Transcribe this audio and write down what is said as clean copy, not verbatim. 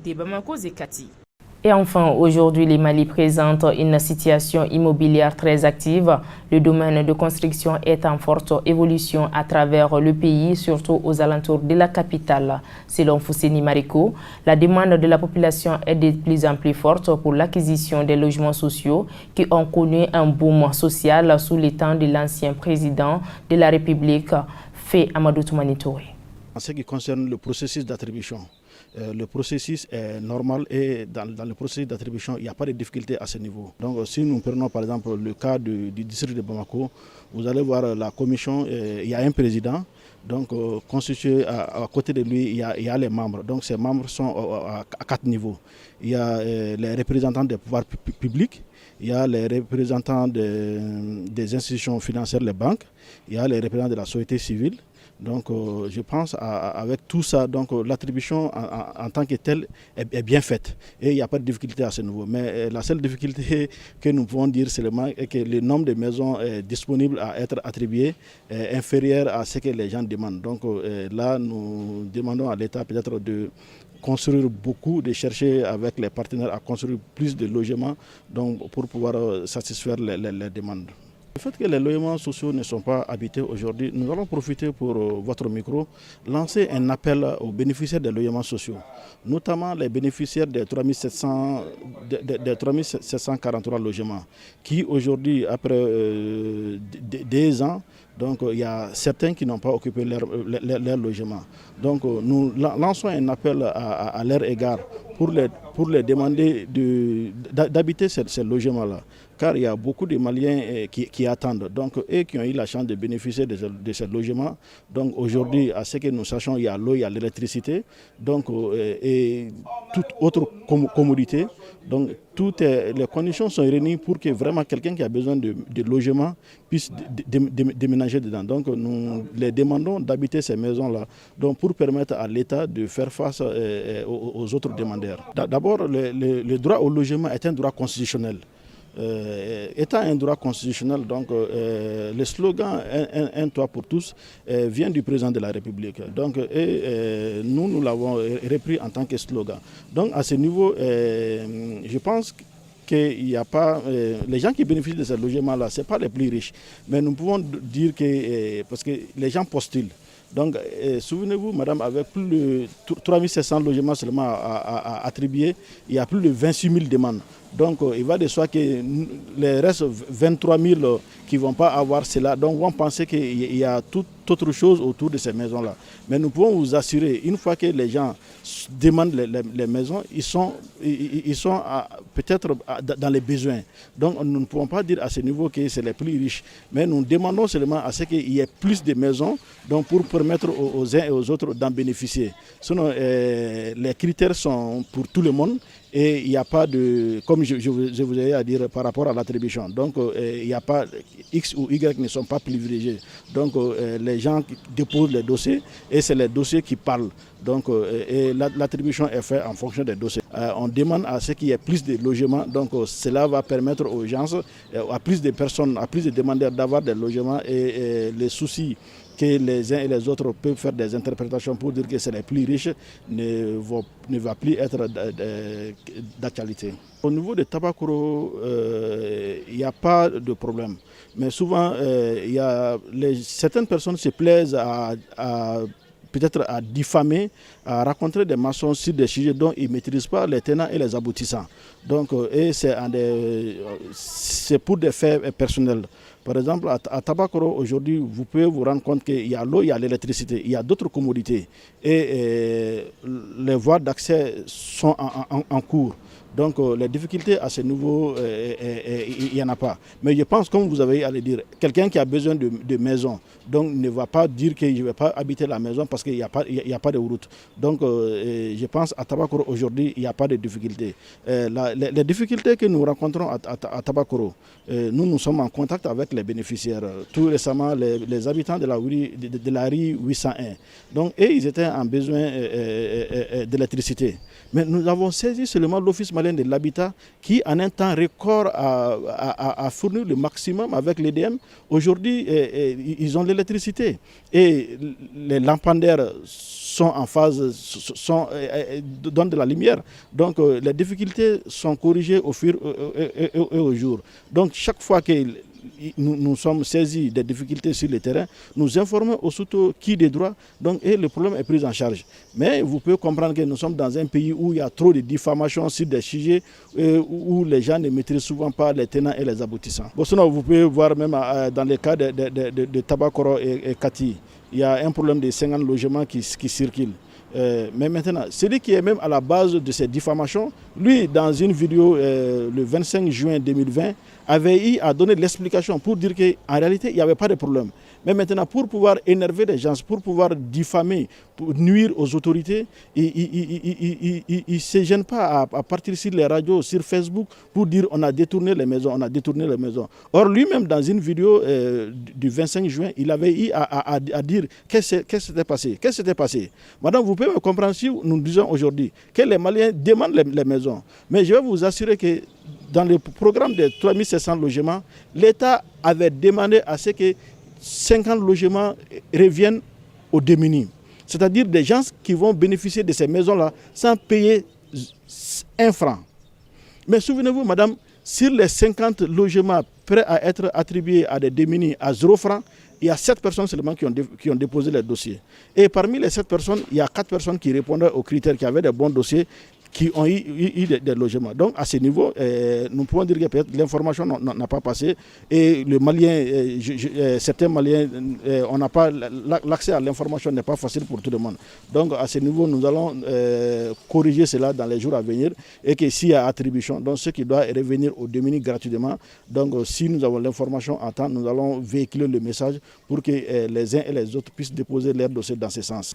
de Bamako Zekati. Et enfin, aujourd'hui, le Mali présente une situation immobilière très active. Le domaine de construction est en forte évolution à travers le pays, surtout aux alentours de la capitale. Selon Fousseni Mariko, la demande de la population est de plus en plus forte pour l'acquisition des logements sociaux qui ont connu un boom social sous les temps de l'ancien président de la République, Fé Amadou Toumani Touré. En ce qui concerne le processus d'attribution, le processus est normal et dans le processus d'attribution, il n'y a pas de difficulté à ce niveau. Donc si nous prenons par exemple le cas du district de Bamako, vous allez voir la commission, il y a un président, donc constitué à côté de lui, il y a les membres. Donc ces membres sont à 4 niveaux. Il y a les représentants des pouvoirs publics, il y a les représentants des institutions financières, les banques, il y a les représentants de la société civile. Donc je pense avec tout ça, donc l'attribution en tant que telle est bien faite et il n'y a pas de difficulté à ce niveau. Mais la seule difficulté que nous pouvons dire seulement est que le nombre de maisons disponibles à être attribuées est inférieur à ce que les gens demandent. Donc là, nous demandons à l'État peut-être de construire beaucoup, de chercher avec les partenaires à construire plus de logements donc, pour pouvoir satisfaire les demandes. Le fait que les logements sociaux ne sont pas habités aujourd'hui, nous allons profiter pour votre micro, lancer un appel aux bénéficiaires des logements sociaux, notamment les bénéficiaires des 3743 logements, qui aujourd'hui, après 2 ans, donc il y a certains qui n'ont pas occupé leur logement. Donc nous lançons un appel à leur égard pour les demander d'habiter ces logements-là. Car il y a beaucoup de Maliens qui attendent, donc, et qui ont eu la chance de bénéficier de ces logements. Donc aujourd'hui, à ce que nous sachons, il y a l'eau, il y a l'électricité, donc, et toute autre commodité. Donc toutes les conditions sont réunies pour que vraiment quelqu'un qui a besoin de logement puisse déménager dedans. Donc nous les demandons d'habiter ces maisons-là, donc pour permettre à l'État de faire face aux autres demandeurs. D'abord, le droit au logement est un droit constitutionnel. Étant un droit constitutionnel, donc le slogan un toit pour tous vient du président de la République. Donc, nous l'avons repris en tant que slogan. Donc à ce niveau, je pense qu'il n'y a pas les gens qui bénéficient de ce logement-là, ce n'est pas les plus riches. Mais nous pouvons dire que parce que les gens postulent. Donc, souvenez-vous, madame, avec plus de 3700 logements seulement à attribuer, il y a plus de 26 000 demandes. Donc, il va de soi que les restes 23 000 qui ne vont pas avoir cela, donc vont penser qu'il y a toute autre chose autour de ces maisons-là. Mais nous pouvons vous assurer, une fois que les gens demandent les maisons, ils sont peut-être dans les besoins. Donc, nous ne pouvons pas dire à ce niveau que c'est les plus riches. Mais nous demandons seulement à ce qu'il y ait plus de maisons donc pour permettre aux uns et aux autres d'en bénéficier. Sinon, les critères sont pour tout le monde. Et il n'y a pas de, comme je vous ai à dire par rapport à l'attribution, donc il n'y a pas X ou Y ne sont pas privilégiés. Donc les gens déposent les dossiers et c'est les dossiers qui parlent. Donc l'attribution est faite en fonction des dossiers. On demande à ce qu'il y ait plus de logements, donc cela va permettre aux gens, à plus de personnes, à plus de demandeurs d'avoir des logements et les soucis que les uns et les autres peuvent faire des interprétations pour dire que c'est les plus riches ne va plus être d'actualité. Au niveau de Tabakoro, il n'y a pas de problème. Mais souvent, certaines personnes se plaisent peut-être à diffamer, à raconter des mensonges sur des sujets dont ils ne maîtrisent pas les tenants et les aboutissants. Donc, c'est pour des faits personnels. Par exemple, à Tabakoro, aujourd'hui, vous pouvez vous rendre compte qu'il y a l'eau, il y a l'électricité, il y a d'autres commodités. Et les voies d'accès sont en cours. Donc les difficultés à ce niveau, il n'y en a pas. Mais je pense, comme vous avez à le dire, quelqu'un qui a besoin de maison, donc ne va pas dire que je ne vais pas habiter la maison parce qu'il n'y a pas de route. Donc je pense à Tabakoro aujourd'hui, il n'y a pas de difficultés. Les difficultés que nous rencontrons à Tabakoro, nous sommes en contact avec les bénéficiaires. Tout récemment, les habitants de la rue 801. Donc, ils étaient en besoin d'électricité. Mais nous avons saisi seulement l'Office malien de l'habitat qui, en un temps record, a fourni le maximum avec l'EDM. Aujourd'hui, ils ont l'électricité. Et les lampadaires sont en phase, donnent de la lumière. Donc, les difficultés sont corrigées au fur et au jour. Donc, chaque fois que nous sommes saisis des difficultés sur le terrain, nous informons aussitôt qui des droits, donc, et le problème est pris en charge. Mais vous pouvez comprendre que nous sommes dans un pays où il y a trop de diffamation sur des sujets où les gens ne maîtrisent souvent pas les tenants et les aboutissants. Bon, sinon, vous pouvez voir même dans les cas de Tabakoro et Kati, il y a un problème de 50 logements qui circulent. Mais maintenant, celui qui est même à la base de ces diffamations, lui, dans une vidéo le 25 juin 2020, avait eu à donner l'explication pour dire qu'en réalité, il n'y avait pas de problème. Mais maintenant, pour pouvoir énerver les gens, pour pouvoir diffamer, pour nuire aux autorités, il ne se gêne pas à partir sur les radios, sur Facebook, pour dire on a détourné les maisons, on a détourné les maisons. Or, lui-même, dans une vidéo du 25 juin, il avait eu à dire qu'est-ce qui s'était passé. Qu'est-ce qui s'était passé? Madame, vous pouvez me comprendre si nous disons aujourd'hui que les Maliens demandent les maisons. Mais je vais vous assurer que dans le programme de 3700 logements, l'État avait demandé à ce que 50 logements reviennent aux démunis. C'est-à-dire des gens qui vont bénéficier de ces maisons-là sans payer 1 franc. Mais souvenez-vous, madame, sur les 50 logements prêts à être attribués à des démunis à 0 franc, il y a 7 personnes seulement qui ont déposé les dossiers. Et parmi les 7 personnes, il y a 4 personnes qui répondaient aux critères, qui avaient des bons dossiers, qui ont eu des logements. Donc à ce niveau, nous pouvons dire que peut-être l'information n'a pas passé et le Malien, certains Maliens, on n'a pas l'accès à l'information n'est pas facile pour tout le monde. Donc à ce niveau, nous allons corriger cela dans les jours à venir et que s'il y a attribution, donc ce qui doit revenir aux démunis gratuitement. Donc si nous avons l'information en temps, nous allons véhiculer le message pour que les uns et les autres puissent déposer leur dossier dans ce sens.